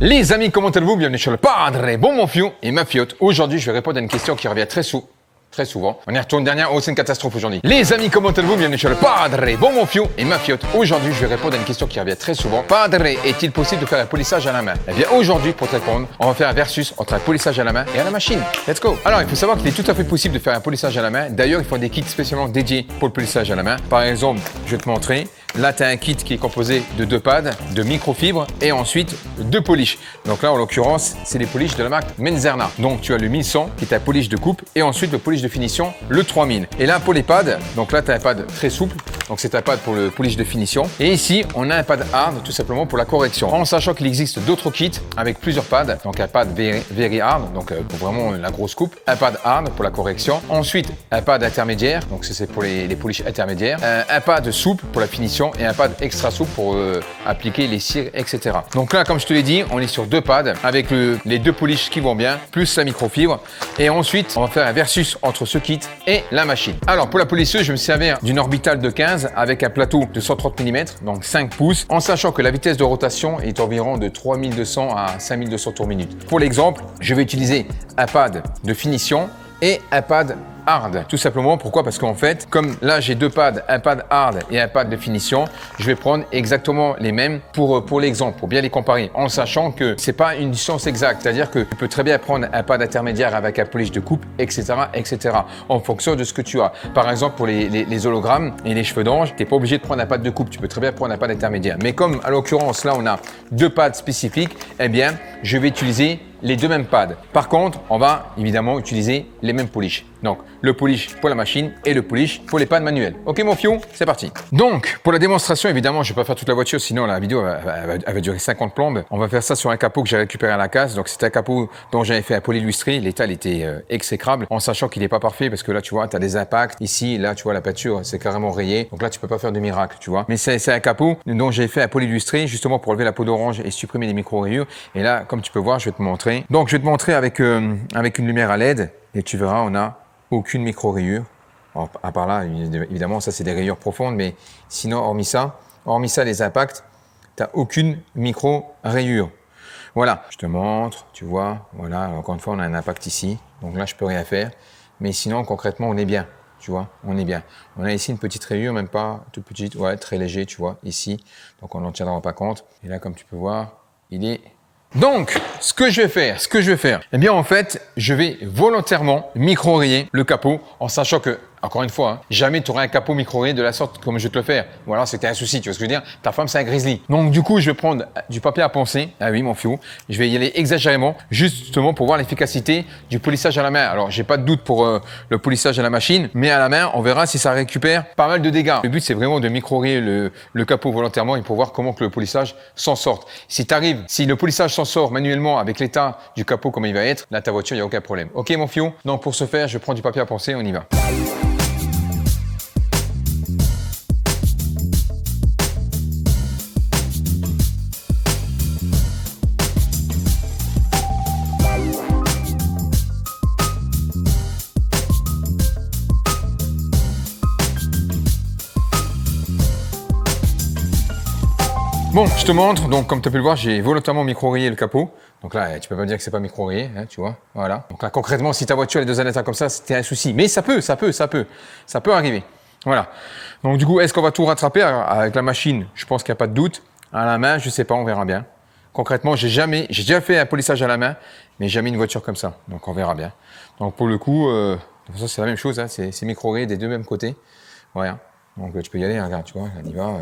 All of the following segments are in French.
Les amis, comment allez-vous? Bienvenue sur le Padre Bon Monfio et ma fiotte. Aujourd'hui, je vais répondre à une question qui revient très souvent. On y retourne dernière. Oh, c'est une catastrophe aujourd'hui. Les amis, comment allez-vous? Bienvenue sur le Padre Bon Monfio et ma fiotte. Aujourd'hui, je vais répondre à une question qui revient très souvent. Padre, est-il possible de faire un polissage à la main? Eh bien, aujourd'hui, pour te répondre, on va faire un versus entre un polissage à la main et à la machine. Let's go! Alors, il faut savoir qu'il est tout à fait possible de faire un polissage à la main. D'ailleurs, ils font des kits spécialement dédiés pour le polissage à la main. Par exemple, je vais te montrer. Là, tu as un kit qui est composé de 2 pads, de microfibres et ensuite 2 polish. Donc là, en l'occurrence, c'est les polish de la marque Menzerna. Donc tu as le 1100 qui est un polish de coupe et ensuite le polish de finition, le 3000. Et là, pour les pads, donc là, tu as un pad très souple. Donc c'est un pad pour le polish de finition. Et ici, on a un pad hard tout simplement pour la correction. En sachant qu'il existe d'autres kits avec plusieurs pads. Donc un pad very hard, donc pour vraiment la grosse coupe. Un pad hard pour la correction. Ensuite, un pad intermédiaire. Donc c'est pour les polish intermédiaires. Un pad souple pour la finition et un pad extra souple pour appliquer les cires, etc. Donc là, comme je te l'ai dit, on est sur 2 pads avec les 2 polish qui vont bien, plus la microfibre. Et ensuite, on va faire un versus entre ce kit et la machine. Alors pour la polisseuse, je vais me servir d'une orbitale de 15 avec un plateau de 130 mm, donc 5 pouces, en sachant que la vitesse de rotation est environ de 3200 à 5200 tours minute. Pour l'exemple, je vais utiliser un pad de finition et un pad hard. Tout simplement, pourquoi? Parce qu'en fait, comme là j'ai 2 pads, un pad hard et un pad de finition, je vais prendre exactement les mêmes pour l'exemple, pour bien les comparer, en sachant que c'est pas une distance exacte, c'est-à-dire que tu peux très bien prendre un pad intermédiaire avec un polish de coupe, etc., en fonction de ce que tu as. Par exemple, pour les hologrammes et les cheveux d'ange, tu n'es pas obligé de prendre un pad de coupe, tu peux très bien prendre un pad intermédiaire. Mais comme à l'occurrence là on a 2 pads spécifiques, eh bien je vais utiliser les 2 mêmes pads. Par contre, on va évidemment utiliser les mêmes polish. Donc, le polish pour la machine et le polish pour les pads manuels. Ok mon fion, c'est parti. Donc, pour la démonstration, évidemment, je ne vais pas faire toute la voiture, sinon la vidéo elle va durer 50 plombes. On va faire ça sur un capot que j'ai récupéré à la casse. Donc, c'était un capot dont j'avais fait un polylustré. L'état était exécrable, en sachant qu'il n'est pas parfait parce que là, tu vois, tu as des impacts. Ici, là, tu vois, la peinture, c'est carrément rayé. Donc là, tu peux pas faire de miracle, tu vois. Mais c'est un capot dont j'ai fait un polylustré, justement pour enlever la peau d'orange et supprimer les micro-rayures. Et là, comme tu peux voir, je vais te montrer. Donc, je vais te montrer avec une lumière à LED et tu verras, on a aucune micro-rayure. À part là, évidemment, ça c'est des rayures profondes, mais sinon, hormis ça, les impacts, tu n'as aucune micro-rayure. Voilà, je te montre, tu vois, voilà, encore une fois, on a un impact ici, donc là, je peux rien faire, mais sinon, concrètement, on est bien, tu vois, on est bien. On a ici une petite rayure, même pas toute petite, ouais, très léger, tu vois, ici, donc on n'en tiendra pas compte. Et là, comme tu peux voir, il est... Donc, ce que je vais faire, eh bien en fait, je vais volontairement micro-rayer le capot en sachant que, encore une fois, jamais tu auras un capot micro-rayé de la sorte comme je vais te le faire. Ou alors c'était un souci, tu vois ce que je veux dire? Ta femme c'est un grizzly. Donc du coup, je vais prendre du papier à poncer. Ah oui, mon fiou. Je vais y aller exagérément, justement pour voir l'efficacité du polissage à la main. Alors, j'ai pas de doute pour le polissage à la machine, mais à la main, on verra si ça récupère pas mal de dégâts. Le but, c'est vraiment de micro-rayer le capot volontairement et pour voir comment que le polissage s'en sorte. Si le polissage s'en sort manuellement avec l'état du capot comme il va être, là, ta voiture, il n'y a aucun problème. Ok, mon fiou? Donc, pour ce faire, je prends du papier à poncer, on y va. Bon, je te montre, donc comme tu as pu le voir, j'ai volontairement micro-rayé le capot. Donc là, tu peux pas dire que c'est pas micro-rayé, hein, tu vois, voilà. Donc là, concrètement, si ta voiture est dans un état comme ça, c'était un souci. Mais ça peut arriver. Voilà. Donc du coup, est-ce qu'on va tout rattraper avec la machine? Je pense qu'il n'y a pas de doute. À la main, je sais pas, on verra bien. Concrètement, j'ai déjà fait un polissage à la main, mais jamais une voiture comme ça. Donc on verra bien. Donc pour le coup, de toute façon, c'est la même chose, hein, c'est micro-rayé des 2 mêmes côtés. Voilà. Donc tu peux y aller, regarde, tu vois, on y va.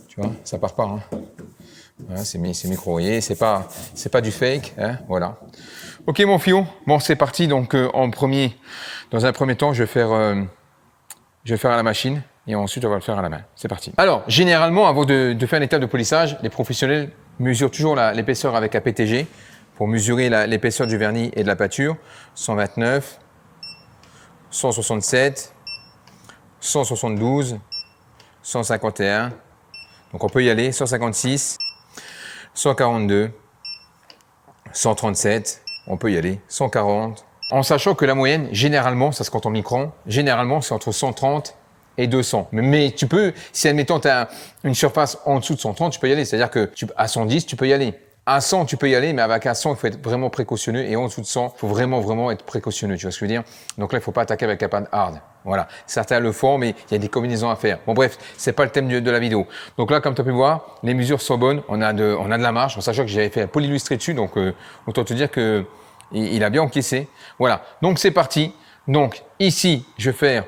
Tu vois, ça part pas. Hein. Voilà, c'est micro-rayé, c'est pas du fake. Hein, voilà. Ok, mon fion. Bon, c'est parti. Donc, dans un premier temps, je vais faire à la machine et ensuite, on va le faire à la main. C'est parti. Alors, généralement, avant de faire une étape de polissage, les professionnels mesurent toujours l'épaisseur avec un PTG pour mesurer l'épaisseur du vernis et de la pâture. 129, 167, 172, 151. Donc on peut y aller, 156, 142, 137, on peut y aller, 140. En sachant que la moyenne, généralement, ça se compte en microns, généralement c'est entre 130 et 200. Mais tu peux, si admettons tu as une surface en dessous de 130, tu peux y aller. C'est-à-dire que à 110, tu peux y aller. À 100, tu peux y aller, mais avec un 100, il faut être vraiment précautionneux. Et en dessous de 100, il faut vraiment être précautionneux. Tu vois ce que je veux dire? Donc là, il ne faut pas attaquer avec un pad hard. Voilà. Certains le font, mais il y a des combinaisons à faire. Bon, bref, c'est pas le thème de la vidéo. Donc là, comme tu as pu voir, les mesures sont bonnes. On a de la marge. En sachant que j'avais fait un polylustré dessus. Donc, autant te dire que il a bien encaissé. Voilà. Donc, c'est parti. Donc, ici, je vais faire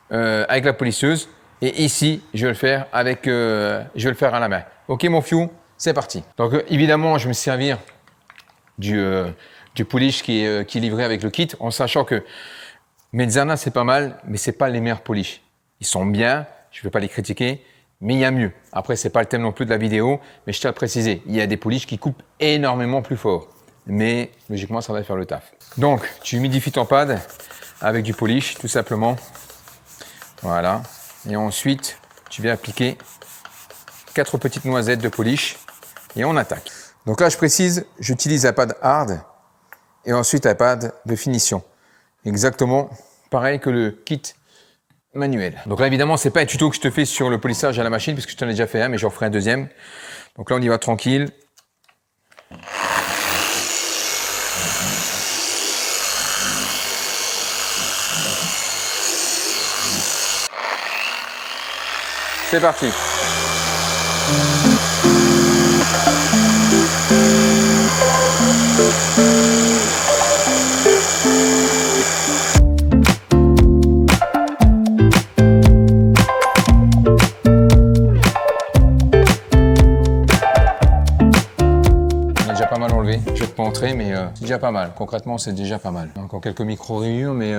avec la polisseuse. Et ici, je vais le faire à la main. OK, mon fiou? C'est parti. Donc évidemment, je vais me servir du polish qui est livré avec le kit, en sachant que Mezzana c'est pas mal, mais c'est pas les meilleurs polish. Ils sont bien, je ne vais pas les critiquer, mais il y a mieux. Après, c'est pas le thème non plus de la vidéo, mais je tiens à le préciser. Il y a des polish qui coupent énormément plus fort, mais logiquement, ça va faire le taf. Donc, tu humidifies ton pad avec du polish, tout simplement. Voilà. Et ensuite, tu viens appliquer 4 petites noisettes de polish. Et on attaque. Donc là, je précise, j'utilise un pad hard et ensuite un pad de finition. Exactement pareil que le kit manuel. Donc là, évidemment, c'est pas un tuto que je te fais sur le polissage à la machine, puisque je t'en ai déjà fait un, mais j'en ferai un deuxième. Donc là, on y va tranquille. C'est parti. Je vais te montrer, mais c'est déjà pas mal. Concrètement, c'est déjà pas mal. Encore quelques micro-rayures, mais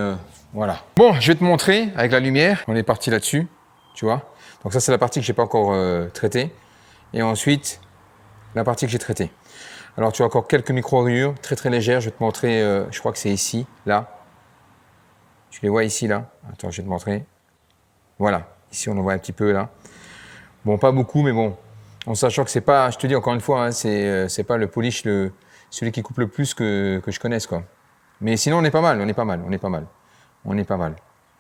voilà. Bon, je vais te montrer avec la lumière. On est parti là-dessus, tu vois. Donc ça, c'est la partie que j'ai pas encore traitée. Et ensuite, la partie que j'ai traitée. Alors, tu as encore quelques micro-rayures, très légères. Je vais te montrer, je crois que c'est ici, là. Tu les vois ici, là. Attends, je vais te montrer. Voilà. Ici, on en voit un petit peu, là. Bon, pas beaucoup, mais bon. En sachant que c'est pas, je te dis encore une fois, hein, c'est pas le polish, celui qui coupe le plus que je connaisse, quoi. Mais sinon, on est pas mal.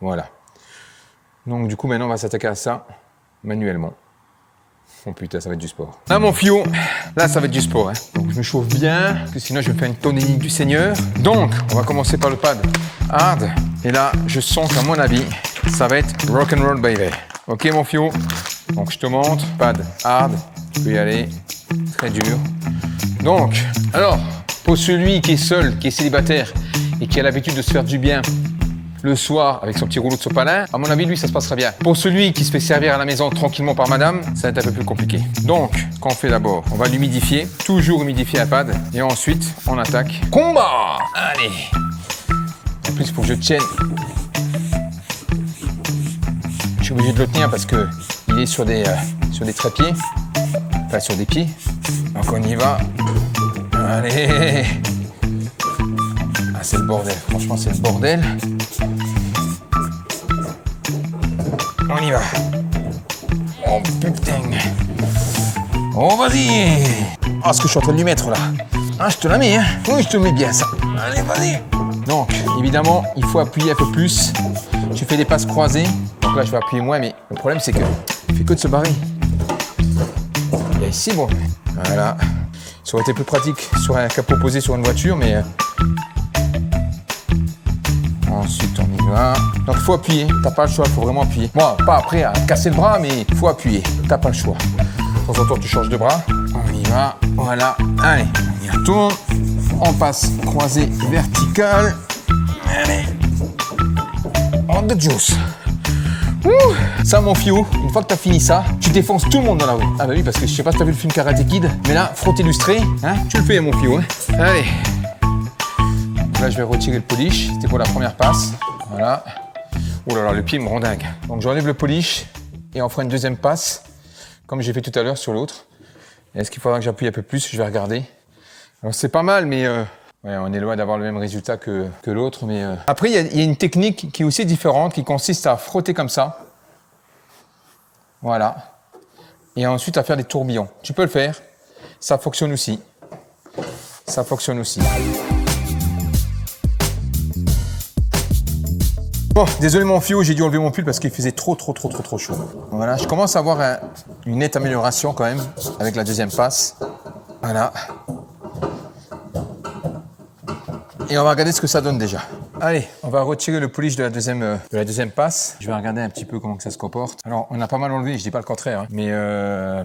Voilà. Donc, du coup, maintenant, on va s'attaquer à ça manuellement. Oh putain, ça va être du sport. Là, mon fio, là, ça va être du sport. Hein. Donc, je me chauffe bien, parce que sinon, je vais faire une tonénique du Seigneur. Donc, on va commencer par le pad hard. Et là, je sens qu'à mon avis, ça va être rock'n'roll baby. Ok, mon fio. Donc, je te montre, pad hard. Tu peux y aller, très dur. Donc, alors, pour celui qui est seul, qui est célibataire et qui a l'habitude de se faire du bien le soir avec son petit rouleau de sopalin, à mon avis, lui, ça se passera bien. Pour celui qui se fait servir à la maison tranquillement par madame, ça va être un peu plus compliqué. Donc, qu'on fait d'abord, on va l'humidifier, toujours humidifier un pad, et ensuite, on attaque. Combat! Allez! En plus, il faut que je tienne. Je suis obligé de le tenir parce que il est sur des trépieds, enfin sur des pieds. Donc on y va. Allez! Ah, c'est le bordel, franchement, c'est le bordel. On y va. Oh putain. Oh vas-y. Ah, ce que je suis en train de lui mettre là. Ah, je te la mets, hein. Oui, je te mets bien ça. Allez, vas-y. Donc, évidemment, il faut appuyer un peu plus. Tu fais des passes croisées. Donc là, je vais appuyer moins, mais le problème, c'est que il fait que de se barrer. Et ici, bon. Voilà. Ça aurait été plus pratique sur un capot posé sur une voiture, mais... Ensuite, on y va. Donc, il faut appuyer. T'as pas le choix, il faut vraiment appuyer. Moi, pas après à casser le bras, mais il faut appuyer. T'as pas le choix. De temps en temps, tu changes de bras. On y va. Voilà. Allez, on y retourne. On passe croisée verticale. Allez. On the juice. Ouh. Ça, mon fio, une fois que t'as fini ça, tu défonces tout le monde dans la rue. Ah bah oui, parce que je sais pas si t'as vu le film Karate Kid, mais là, frotté illustré, hein, tu le fais, mon fio. Hein. Allez. Là, je vais retirer le polish. C'était pour la première passe. Voilà. Oh là là, le pied me rend dingue. Donc, j'enlève le polish et on fera une deuxième passe, comme j'ai fait tout à l'heure sur l'autre. Est-ce qu'il faudra que j'appuie un peu plus? Je vais regarder. Alors, c'est pas mal, mais ouais, on est loin d'avoir le même résultat que l'autre. Mais après, il y a une technique qui est aussi différente, qui consiste à frotter comme ça. Voilà. Et ensuite, à faire des tourbillons. Tu peux le faire. Ça fonctionne aussi. Ça fonctionne aussi. Bon, désolé mon fio, j'ai dû enlever mon pull parce qu'il faisait trop chaud. Voilà, je commence à avoir une nette amélioration quand même avec la deuxième passe. Voilà. Et on va regarder ce que ça donne déjà. Allez, on va retirer le polish de la deuxième passe. Je vais regarder un petit peu comment que ça se comporte. Alors, on a pas mal enlevé, je dis pas le contraire, hein, mais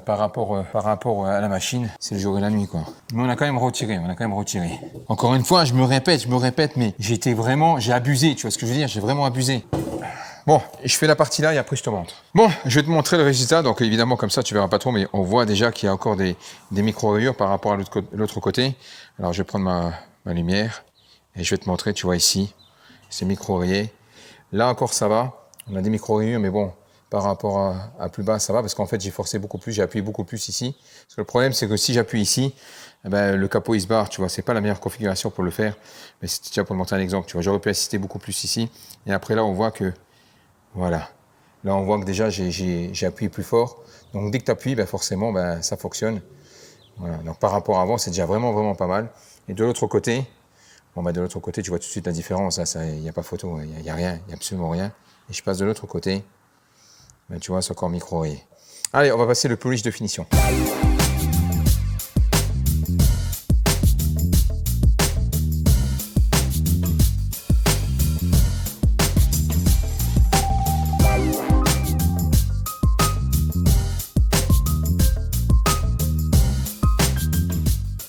par rapport à la machine, c'est le jour et la nuit, quoi. Mais on a quand même retiré, Encore une fois, je me répète, mais j'ai abusé, tu vois ce que je veux dire? J'ai vraiment abusé. Bon, je fais la partie là et après je te montre. Bon, je vais te montrer le résultat. Donc évidemment, comme ça, tu verras pas trop, mais on voit déjà qu'il y a encore des micro-rayures par rapport à l'autre côté. Alors, je vais prendre ma lumière et je vais te montrer, tu vois ici, ces micro-rayés. Là encore, ça va. On a des micro-rayures, mais bon, par rapport à plus bas, ça va parce qu'en fait, j'ai forcé beaucoup plus, j'ai appuyé beaucoup plus ici. Parce que le problème, c'est que si j'appuie ici, eh ben, le capot, il se barre, tu vois. C'est pas la meilleure configuration pour le faire. Mais c'est déjà pour te montrer un exemple, tu vois. J'aurais pu assister beaucoup plus ici. Et après, là, on voit que voilà. Là, on voit que déjà, j'ai appuyé plus fort. Donc, dès que tu appuies, ben, forcément, ben, ça fonctionne. Voilà. Donc, par rapport à avant, c'est déjà vraiment, vraiment pas mal. Et de l'autre côté, ben, tu vois tout de suite la différence. Il n'y a pas photo, il n'y a rien, il n'y a absolument rien. Et je passe de l'autre côté. Ben, tu vois, c'est encore micro-rayé. Allez, on va passer le polish de finition.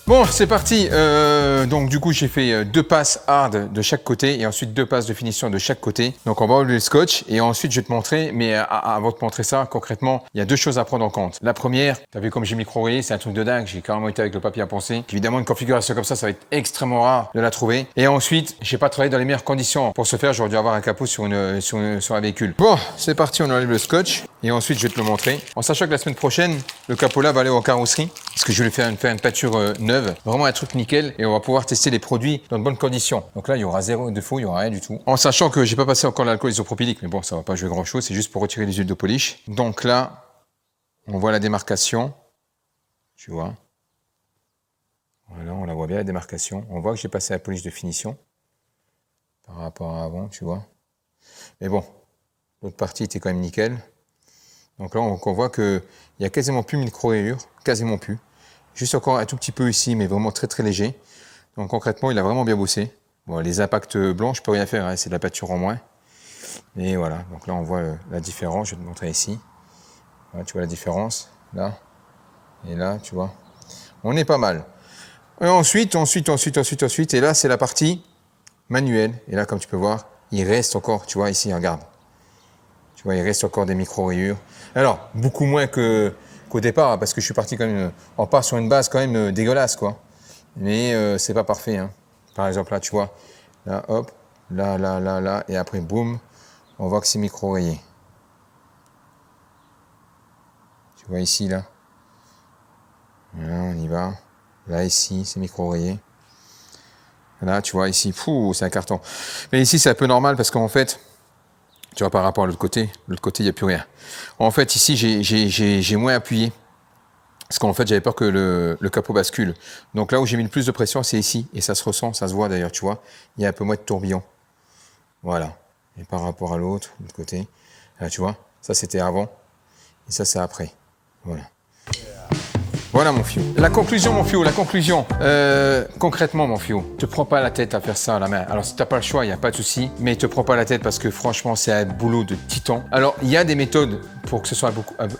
Bon, c'est parti. Donc du coup, j'ai fait 2 passes hard de chaque côté et ensuite 2 passes de finition de chaque côté. Donc on va enlever le scotch et ensuite je vais te montrer. Mais avant de te montrer ça, concrètement, il y a 2 choses à prendre en compte. La première, tu as vu comme j'ai micro-rayé, c'est un truc de dingue. J'ai carrément été avec le papier à poncer. Évidemment, une configuration comme ça va être extrêmement rare de la trouver. Et ensuite, j'ai pas travaillé dans les meilleures conditions. Pour ce faire, j'aurais dû avoir un capot sur un véhicule. Bon, c'est parti, on enlève le scotch et ensuite je vais te le montrer. En sachant que la semaine prochaine, le capot là va aller en carrosserie parce que je vais lui faire une peinture neuve. Vraiment un truc nickel et on va pouvoir tester les produits dans de bonnes conditions. Donc là, il y aura zéro défaut, il y aura rien du tout. En sachant que j'ai pas passé encore l'alcool isopropylique, mais bon, ça va pas jouer grand chose, c'est juste pour retirer les huiles de polish. Donc là, on voit la démarcation, tu vois. Voilà, on la voit bien la démarcation. On voit que j'ai passé la polish de finition par rapport à avant, tu vois. Mais bon, l'autre partie était quand même nickel. Donc là, on voit qu'il y a quasiment plus micro-rayures, quasiment plus. Juste encore un tout petit peu ici, mais vraiment très très léger. Donc concrètement, il a vraiment bien bossé. Bon, les impacts blancs, je peux rien faire, hein, c'est de la peinture en moins. Et voilà, donc là on voit la différence, je vais te montrer ici. Voilà, tu vois la différence, là. Et là, tu vois. On est pas mal. Et ensuite, et là c'est la partie manuelle. Et là, comme tu peux voir, il reste encore, tu vois ici, regarde. Tu vois, il reste encore des micro-rayures. Alors, beaucoup moins qu'au départ, parce que je suis parti quand même, on part sur une base quand même dégueulasse, quoi. Mais c'est pas parfait, hein. Par exemple, là, tu vois, là, hop, là, et après, boum, on voit que c'est micro-rayé. Tu vois ici, là. Voilà, on y va. Là, ici, c'est micro-rayé. Là, tu vois, ici, c'est un carton. Mais ici, c'est un peu normal parce qu'en fait, tu vois, par rapport à l'autre côté, il n'y a plus rien. En fait, ici, j'ai moins appuyé. Parce qu'en fait, j'avais peur que le capot bascule. Donc là où j'ai mis le plus de pression, c'est ici. Et ça se ressent, ça se voit d'ailleurs, tu vois. Il y a un peu moins de tourbillon. Voilà. Et par rapport à l'autre côté, là, tu vois, ça c'était avant. Et ça, c'est après. Voilà. Voilà mon fiou. La conclusion mon fiou, concrètement mon fiou, te prends pas la tête à faire ça à la main. Alors si t'as pas le choix, il n'y a pas de souci, mais te prends pas la tête parce que franchement c'est un boulot de titan. Alors il y a des méthodes pour que ce soit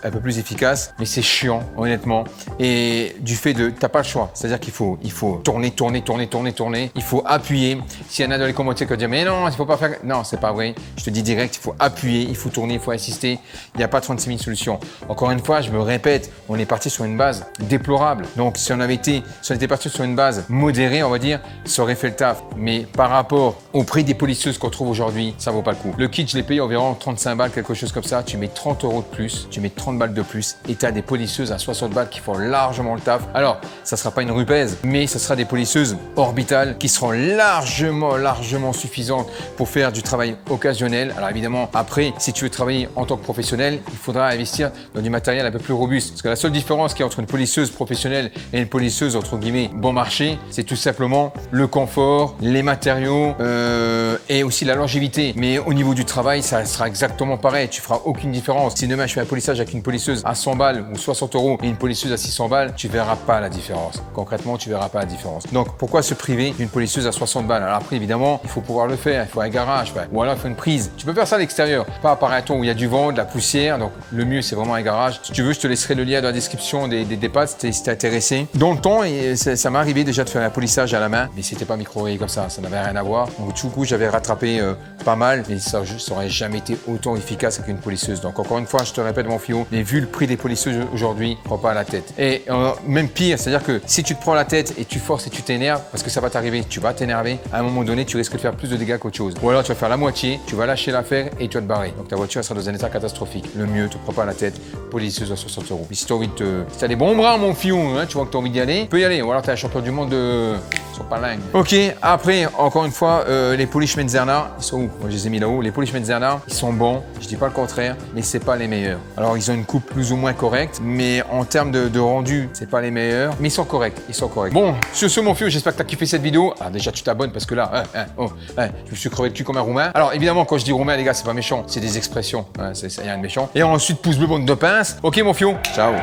un peu plus efficace, mais c'est chiant honnêtement. Et du fait de, t'as pas le choix, c'est-à-dire qu'il faut tourner, il faut appuyer. S'il y en a dans les commentaires qui disent mais non, il faut pas faire, non c'est pas vrai. Je te dis direct, il faut appuyer, il faut tourner, il faut insister. Il n'y a pas 36 000 solutions. Encore une fois, je me répète, on est parti sur une base déplorable. Donc si on était parti sur une base modérée, on va dire, ça aurait fait le taf. Mais par rapport au prix des polisseuses qu'on trouve aujourd'hui, ça vaut pas le coup. Le kit, je l'ai payé environ 35 balles, quelque chose comme ça. Tu mets 30 € de plus, tu mets 30 balles de plus et tu as des polisseuses à 60 balles qui font largement le taf. Alors, ça sera pas une rupèze, mais ça sera des polisseuses orbitales qui seront largement suffisantes pour faire du travail occasionnel. Alors évidemment, après, si tu veux travailler en tant que professionnel, il faudra investir dans du matériel un peu plus robuste. Parce que la seule différence qu'il y a entre une polisseuse polisseuse professionnelle et une polisseuse entre guillemets bon marché, c'est tout simplement le confort, les matériaux et aussi la longévité. Mais au niveau du travail, ça sera exactement pareil. Tu feras aucune différence. Si demain je fais un polissage avec une polisseuse à 100 balles ou 60 € et une polisseuse à 600 balles, tu verras pas la différence. Concrètement, tu verras pas la différence. Donc pourquoi se priver d'une polisseuse à 60 balles? Alors après, évidemment, il faut pouvoir le faire. Il faut un garage, ou alors il faut une prise. Tu peux faire ça à l'extérieur, pas à Paraton où il y a du vent, de la poussière. Donc le mieux, c'est vraiment un garage. Si tu veux, je te laisserai le lien dans la description des départs si t'es intéressé. Dans le temps, et ça m'est arrivé déjà de faire un polissage à la main, mais c'était pas micro-rayé comme ça n'avait rien à voir. Donc du coup, j'avais rattrapé pas mal, mais ça aurait jamais été autant efficace qu'une polisseuse. Donc encore une fois, je te répète mon fio, mais vu le prix des polisseuses aujourd'hui, prends pas à la tête. Et même pire, c'est-à-dire que si tu te prends la tête et tu forces et tu t'énerves, parce que ça va t'arriver, tu vas t'énerver, à un moment donné, tu risques de faire plus de dégâts qu'autre chose. Ou alors tu vas faire la moitié, tu vas lâcher l'affaire et tu vas te barrer. Donc ta voiture elle sera dans un état catastrophique. Le mieux, te prends pas à la tête, polisseuse à 60 €. Et si tu as envie de si t'as des bons bras, mon fion, hein, tu vois que tu as envie d'y aller, tu peux y aller. Ou alors tu es un champion du monde de. Ils sont pas lingues. Ok, après, encore une fois, les Polish Mezzerna, ils sont où? Moi, je les ai mis là-haut. Les Polish Mezzerna, ils sont bons, je dis pas le contraire, mais c'est pas les meilleurs. Alors, ils ont une coupe plus ou moins correcte, mais en termes de rendu, c'est pas les meilleurs, mais ils sont corrects, Bon, sur ce, mon fieu, j'espère que tu as kiffé cette vidéo. Ah, déjà, tu t'abonnes parce que là, je me suis crevé le cul comme un roumain. Alors, évidemment, quand je dis roumain, les gars, c'est pas méchant, c'est des expressions, c'est rien de méchant. Et ensuite, pouce bleu, bande de pince. Ok, mon fion, ciao.